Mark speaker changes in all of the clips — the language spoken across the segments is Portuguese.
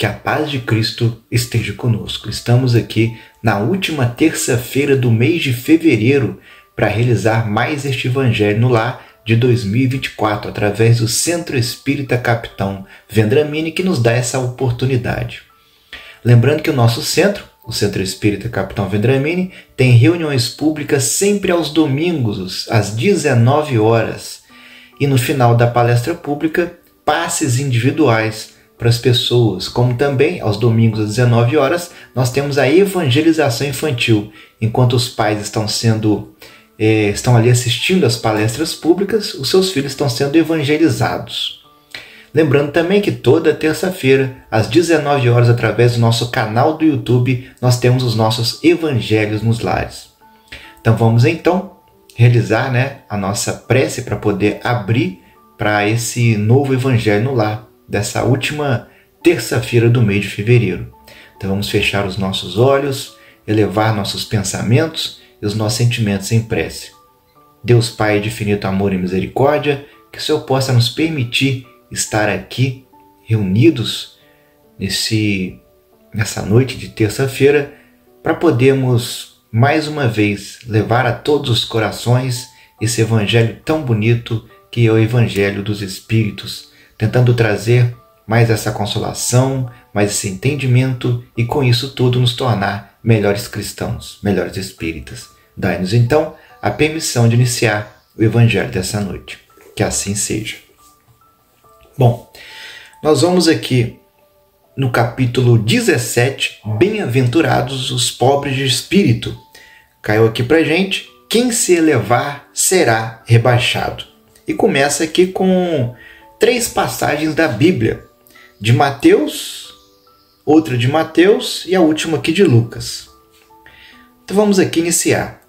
Speaker 1: Que a paz de Cristo esteja conosco. Estamos aqui na última terça-feira do mês de fevereiro para realizar mais este Evangelho no Lar de 2024, através do Centro Espírita Capitão Vendramini, que nos dá essa oportunidade. Lembrando que o nosso centro, o Centro Espírita Capitão Vendramini, tem reuniões públicas sempre aos domingos, às 19 horas. E no final da palestra pública, passes individuais para as pessoas, como também aos domingos às 19 horas, nós temos a evangelização infantil. Enquanto os pais estão ali assistindo às palestras públicas, os seus filhos estão sendo evangelizados. Lembrando também que toda terça-feira, às 19 horas, através do nosso canal do YouTube, nós temos os nossos evangelhos nos lares. Então vamos realizar a nossa prece para poder abrir para esse novo evangelho no lar, dessa última terça-feira do mês de fevereiro. Então vamos fechar os nossos olhos, elevar nossos pensamentos e os nossos sentimentos em prece. Deus Pai de infinito amor e misericórdia, que o Senhor possa nos permitir estar aqui reunidos nessa noite de terça-feira para podermos mais uma vez levar a todos os corações esse evangelho tão bonito que é o Evangelho dos Espíritos, tentando trazer mais essa consolação, mais esse entendimento e com isso tudo nos tornar melhores cristãos, melhores espíritas. Dai-nos então a permissão de iniciar o Evangelho dessa noite. Que assim seja. Bom, nós vamos aqui no capítulo 17, Bem-aventurados os pobres de espírito. Caiu aqui pra gente: quem se elevar será rebaixado. E começa aqui com 3 passagens da Bíblia, de Mateus, outra de Mateus e a última aqui de Lucas. Então vamos aqui iniciar.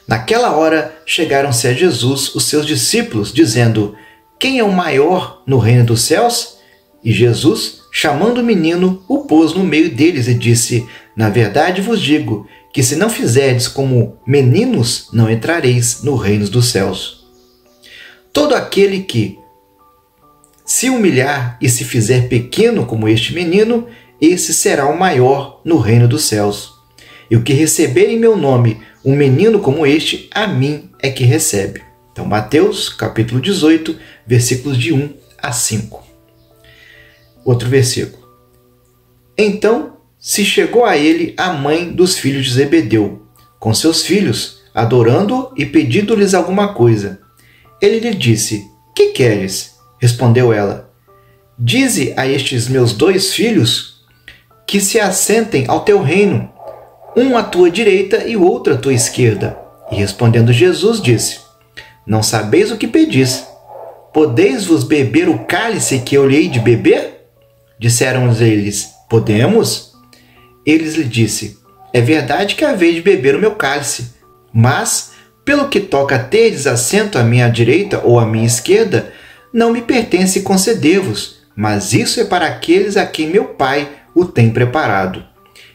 Speaker 1: Naquela hora chegaram-se a Jesus os seus discípulos, dizendo: quem é o maior no reino dos céus? E Jesus, chamando o menino, o pôs no meio deles e disse: na verdade vos digo que se não fizerdes como meninos, não entrareis no reino dos céus. Todo aquele que se humilhar e se fizer pequeno como este menino, esse será o maior no reino dos céus. E o que receber em meu nome um menino como este, a mim é que recebe. Então, Mateus, capítulo 18, versículos de 1 a 5. Outro versículo. Então se chegou a ele a mãe dos filhos de Zebedeu, com seus filhos, adorando-o e pedindo-lhes alguma coisa. Ele lhe disse: que queres? Respondeu ela: dize a estes meus 2 filhos que se assentem ao teu reino, um à tua direita e o outro à tua esquerda. E respondendo Jesus disse: não sabeis o que pedis. Podeis-vos beber o cálice que eu lhe hei de beber? Disseram eles: podemos. Eles lhe disse: é verdade que haveis de beber o meu cálice, mas pelo que toca a terdes assento à minha direita ou à minha esquerda, não me pertence conceder-vos, mas isso é para aqueles a quem meu Pai o tem preparado.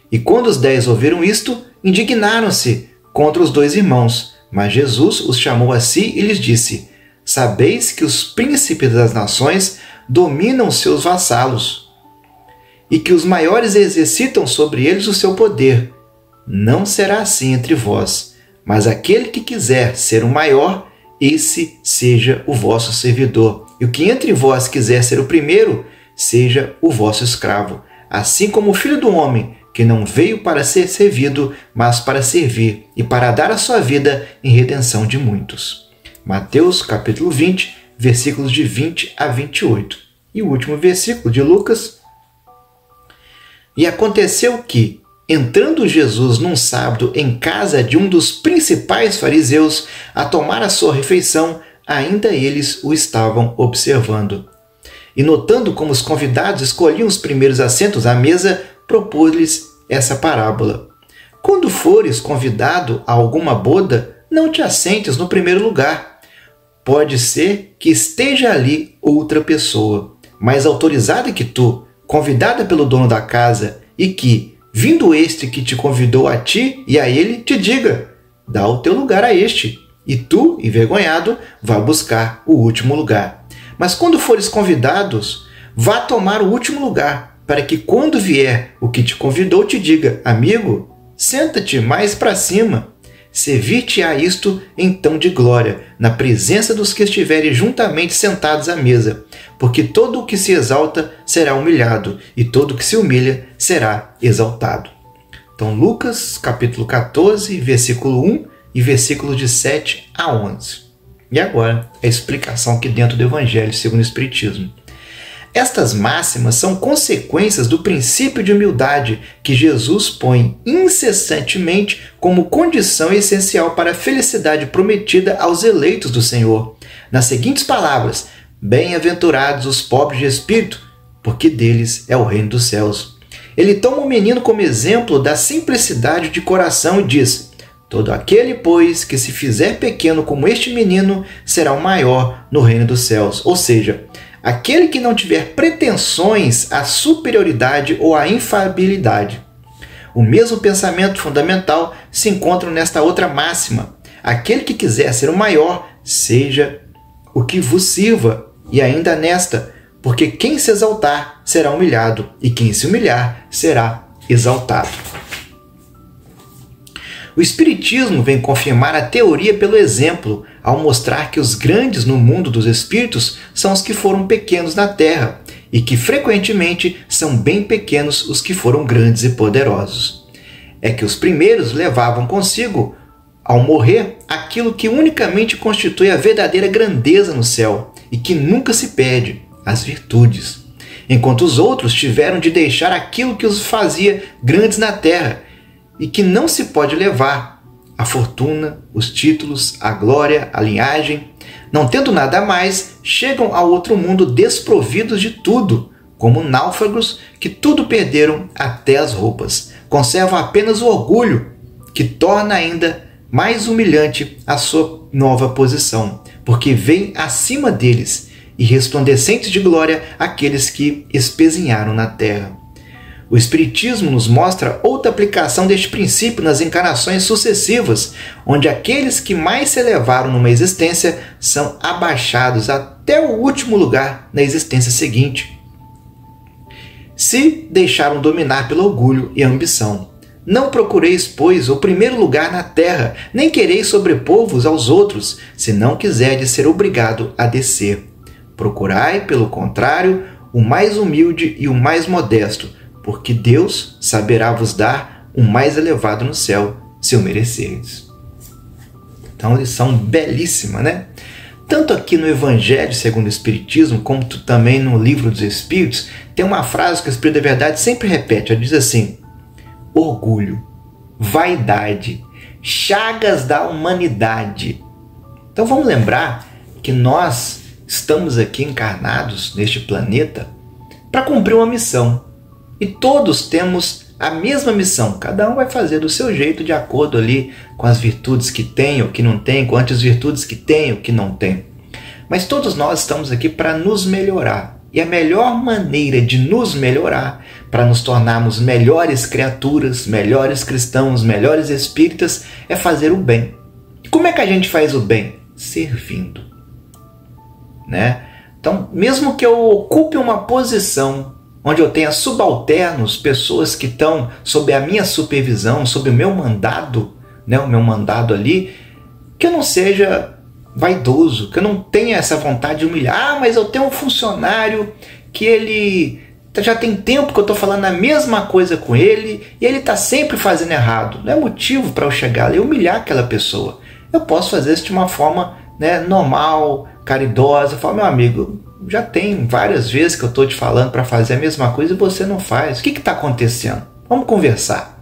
Speaker 1: E quando os 10 ouviram isto, indignaram-se contra os 2 irmãos, mas Jesus os chamou a si e lhes disse: sabeis que os príncipes das nações dominam seus vassalos, e que os maiores exercitam sobre eles o seu poder. Não será assim entre vós, mas aquele que quiser ser o maior, esse seja o vosso servidor. E o que entre vós quiser ser o primeiro, seja o vosso escravo. Assim como o Filho do Homem, que não veio para ser servido, mas para servir, e para dar a sua vida em redenção de muitos. Mateus, capítulo 20, versículos de 20 a 28. E o último versículo de Lucas. E aconteceu que, entrando Jesus num sábado em casa de um dos principais fariseus a tomar a sua refeição, ainda eles o estavam observando. E notando como os convidados escolhiam os primeiros assentos à mesa, propôs-lhes essa parábola: quando fores convidado a alguma boda, não te assentes no primeiro lugar. Pode ser que esteja ali outra pessoa, mais autorizada que tu, convidada pelo dono da casa, e que, vindo este que te convidou a ti e a ele, te diga: dá o teu lugar a este, e tu, envergonhado, vá buscar o último lugar. Mas quando fores convidados, vá tomar o último lugar, para que quando vier o que te convidou te diga: amigo, senta-te mais para cima. Servir-te-á isto então de glória, na presença dos que estiverem juntamente sentados à mesa. Porque todo o que se exalta será humilhado, e todo o que se humilha será exaltado. Então, Lucas, capítulo 14, versículo 1 e versículos de 7 a 11. E agora, a explicação aqui dentro do Evangelho segundo o Espiritismo. Estas máximas são consequências do princípio de humildade que Jesus põe incessantemente como condição essencial para a felicidade prometida aos eleitos do Senhor. Nas seguintes palavras: bem-aventurados os pobres de espírito, porque deles é o reino dos céus. Ele toma o menino como exemplo da simplicidade de coração e diz: todo aquele, pois, que se fizer pequeno como este menino, será o maior no reino dos céus. Ou seja, aquele que não tiver pretensões à superioridade ou à infalibilidade. O mesmo pensamento fundamental se encontra nesta outra máxima: aquele que quiser ser o maior, seja o que vos sirva. E ainda nesta: porque quem se exaltar será humilhado, e quem se humilhar será exaltado. O Espiritismo vem confirmar a teoria pelo exemplo, ao mostrar que os grandes no mundo dos espíritos são os que foram pequenos na Terra, e que frequentemente são bem pequenos os que foram grandes e poderosos. É que os primeiros levavam consigo, ao morrer, aquilo que unicamente constitui a verdadeira grandeza no céu, e que nunca se perde: as virtudes. Enquanto os outros tiveram de deixar aquilo que os fazia grandes na Terra, e que não se pode levar: a fortuna, os títulos, a glória, a linhagem. Não tendo nada mais, chegam ao outro mundo desprovidos de tudo, como náufragos que tudo perderam até as roupas. Conservam apenas o orgulho, que torna ainda mais humilhante a sua nova posição, porque vem acima deles, e resplandecentes de glória, aqueles que espezinharam na terra. O Espiritismo nos mostra outra aplicação deste princípio nas encarnações sucessivas, onde aqueles que mais se elevaram numa existência são abaixados até o último lugar na existência seguinte. Se deixaram dominar pelo orgulho e a ambição. Não procureis, pois, o primeiro lugar na terra, nem quereis sobrepor-vos aos outros, se não quiserdes ser obrigado a descer. Procurai, pelo contrário, o mais humilde e o mais modesto, porque Deus saberá vos dar um mais elevado no céu, se o merecerdes. Então, lição belíssima, né? Tanto aqui no Evangelho segundo o Espiritismo, como também no Livro dos Espíritos, tem uma frase que o Espírito da Verdade sempre repete. Ela diz assim: orgulho, vaidade, chagas da humanidade. Então vamos lembrar que nós estamos aqui encarnados neste planeta para cumprir uma missão. E todos temos a mesma missão. Cada um vai fazer do seu jeito, de acordo ali com as virtudes que tem ou que não tem, com as virtudes que tem ou que não tem. Mas todos nós estamos aqui para nos melhorar. E a melhor maneira de nos melhorar, para nos tornarmos melhores criaturas, melhores cristãos, melhores espíritas, é fazer o bem. E como é que a gente faz o bem? Servindo. Né? Então, mesmo que eu ocupe uma posição onde eu tenha subalternos, pessoas que estão sob a minha supervisão, sob o meu mandado, né, o meu mandado ali, que eu não seja vaidoso, que eu não tenha essa vontade de humilhar. Ah, mas eu tenho um funcionário que ele já tem tempo que eu estou falando a mesma coisa com ele e ele está sempre fazendo errado. Não é motivo para eu chegar ali e humilhar aquela pessoa. Eu posso fazer isso de uma forma, né, normal, caridosa. Eu falo: meu amigo, já tem várias vezes que eu estou te falando para fazer a mesma coisa e você não faz. O que está acontecendo? Vamos conversar.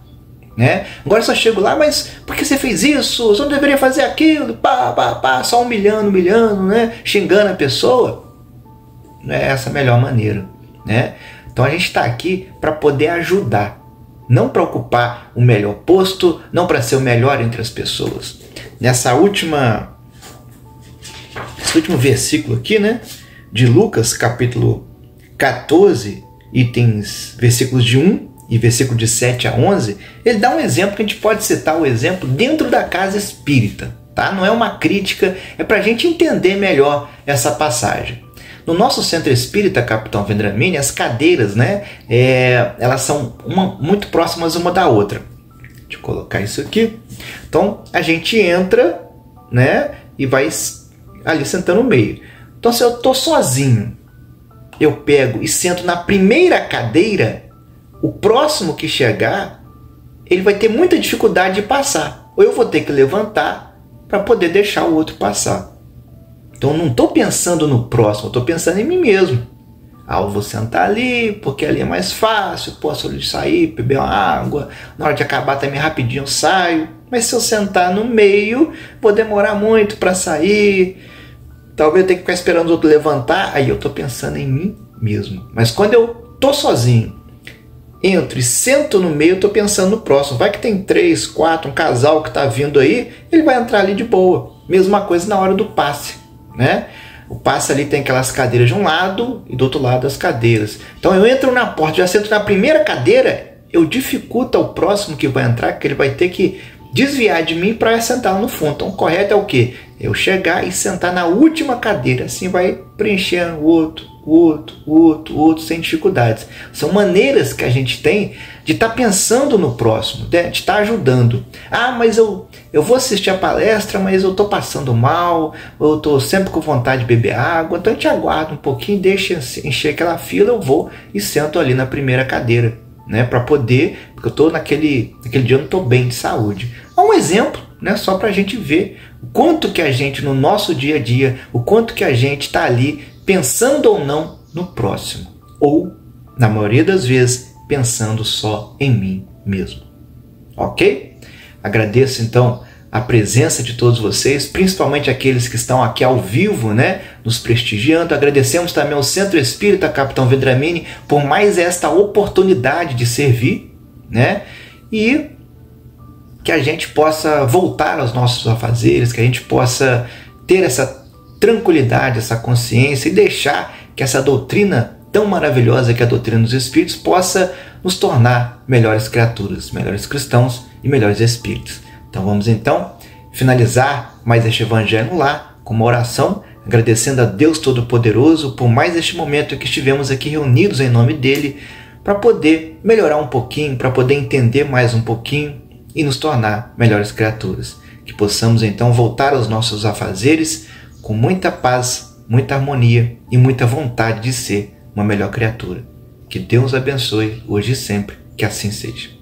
Speaker 1: Né? Agora eu só chego lá: mas por que você fez isso? Você não deveria fazer aquilo? Só humilhando, né? Xingando a pessoa. Não é essa a melhor maneira. Né? Então a gente está aqui para poder ajudar. Não para ocupar o melhor posto, não para ser o melhor entre as pessoas. Esse último versículo aqui, né? De Lucas, capítulo 14, versículos de 1 e versículo de 7 a 11, ele dá um exemplo que a gente pode citar o exemplo dentro da casa espírita. Tá? Não é uma crítica, é para a gente entender melhor essa passagem. No nosso centro espírita, Capitão Vendramini, as cadeiras, né, elas são muito próximas uma da outra. Deixa eu colocar isso aqui. Então, a gente entra, né, e vai ali sentando no meio. Então, se eu estou sozinho, eu pego e sento na primeira cadeira, o próximo que chegar, ele vai ter muita dificuldade de passar. Ou eu vou ter que levantar para poder deixar o outro passar. Então, eu não estou pensando no próximo, eu estou pensando em mim mesmo. Eu vou sentar ali, porque ali é mais fácil, posso ali sair, beber uma água, na hora de acabar também rapidinho eu saio. Mas se eu sentar no meio, vou demorar muito para sair, talvez eu tenha que ficar esperando o outro levantar, aí eu estou pensando em mim mesmo. Mas quando eu estou sozinho, entro e sento no meio, eu estou pensando no próximo. Vai que tem 3, 4, um casal que está vindo aí, ele vai entrar ali de boa. Mesma coisa na hora do passe, né? O passe ali tem aquelas cadeiras de um lado e do outro lado as cadeiras. Então eu entro na porta, já sento na primeira cadeira, eu dificulto ao próximo que vai entrar, que ele vai ter que desviar de mim para sentar no fundo. Então o correto é o quê? Eu chegar e sentar na última cadeira, assim vai preenchendo o outro, sem dificuldades. São maneiras que a gente tem de estar pensando no próximo, de estar ajudando. Mas eu vou assistir a palestra, mas eu estou passando mal, eu estou sempre com vontade de beber água, então eu te aguardo um pouquinho, deixa encher aquela fila, eu vou e sento ali na primeira cadeira, né, para poder, porque eu estou naquele dia eu não estou bem de saúde. É um exemplo, né, só para a gente ver o quanto que a gente, no nosso dia a dia, o quanto que a gente está ali pensando ou não no próximo, ou, na maioria das vezes, pensando só em mim mesmo. Ok? Agradeço, então, a presença de todos vocês, principalmente aqueles que estão aqui ao vivo, né, nos prestigiando. Agradecemos também ao Centro Espírita Capitão Vendramini por mais esta oportunidade de servir, né, e que a gente possa voltar aos nossos afazeres, que a gente possa ter essa tranquilidade, essa consciência e deixar que essa doutrina tão maravilhosa que é a doutrina dos Espíritos possa nos tornar melhores criaturas, melhores cristãos e melhores espíritos. Então vamos então finalizar mais este Evangelho no Lar com uma oração, agradecendo a Deus Todo-Poderoso por mais este momento que estivemos aqui reunidos em nome dEle, para poder melhorar um pouquinho, para poder entender mais um pouquinho e nos tornar melhores criaturas. Que possamos então voltar aos nossos afazeres com muita paz, muita harmonia e muita vontade de ser uma melhor criatura. Que Deus abençoe hoje e sempre, que assim seja.